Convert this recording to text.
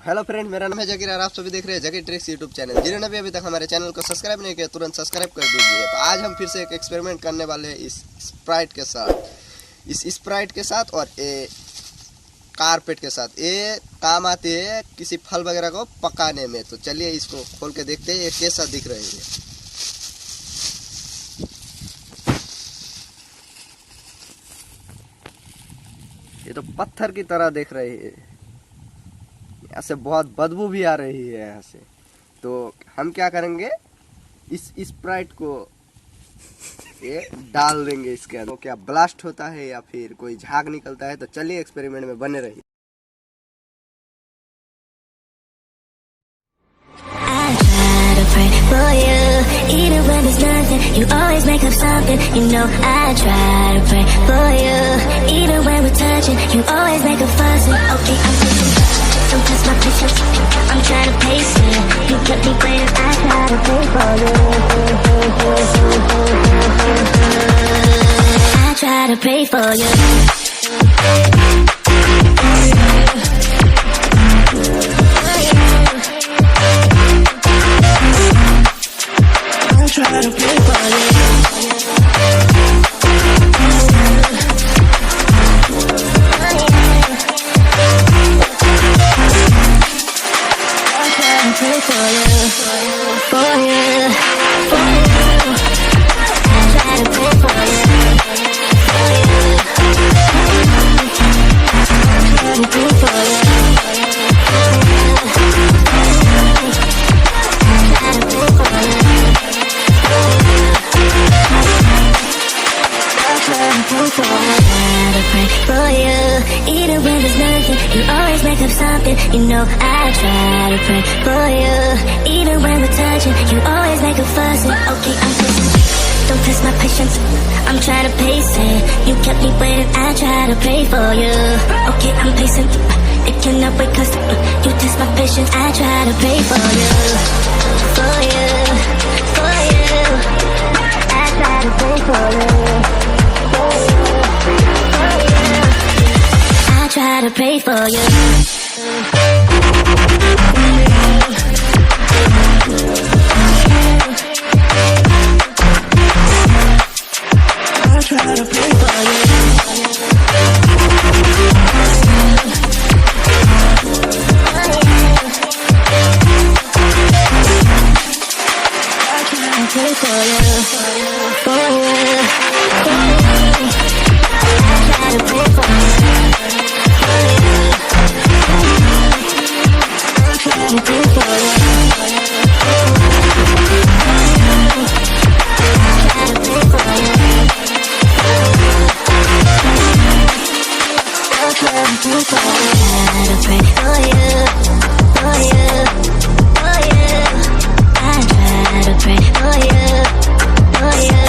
Hello friend, मेरा नाम है जकीर और आप सभी देख रहे हैं जकीर ट्रिक्स यूट्यूब चैनल। जिन्होंने भी अभी तक हमारे चैनल को सब्सक्राइब नहीं किया तुरंत सब्सक्राइब कर दीजिए। तो आज हम फिर से एक एक्सपेरिमेंट करने वाले हैं इस स्प्राइट के साथ, और ये कारपेट के साथ। ये काम आती है किसी फल वगैरह को पकाने में। तो चलिए इसको खोल के देखते हैं ये कैसा दिख रही है। ये तो पत्थर की तरह दिख रही है, यहाँ से बहुत बदबू भी आ रही है यहाँ से। तो हम क्या करेंगे, इस स्प्राइट को ये डाल देंगे इसके अंदर। तो क्या ब्लास्ट होता है या फिर कोई झाग निकलता है। तो चलिए एक्सपेरिमेंट में बने रहिए। For you, even when there's nothing, you always make up something. You know I try to pray for you, even when we're touching, you always make a fuss. Okay, I'm pushing, don't test my patience. I'm trying to pace it. You kept me waiting. I try to pray for you. I try to pray for you. Try to pray for you. I try to pray for you, for you, for you. I try to pray for you, for you. I try to pray for you. For you, even when there's nothing, you always make up something. You know I try to pray for you, even when we're touching, you always make a fuss. Okay, I'm patient, don't test my patience. I'm trying to pace it. You kept me waiting. I try to pray for you. Okay, I'm patient. It cannot wait 'cause you test my patience. I try to pray for you, for you, for you. I try to pray for you. I try to pray for you. I try to pray for you. I try to pray for you, for you, for you. I try to pray for you. For you.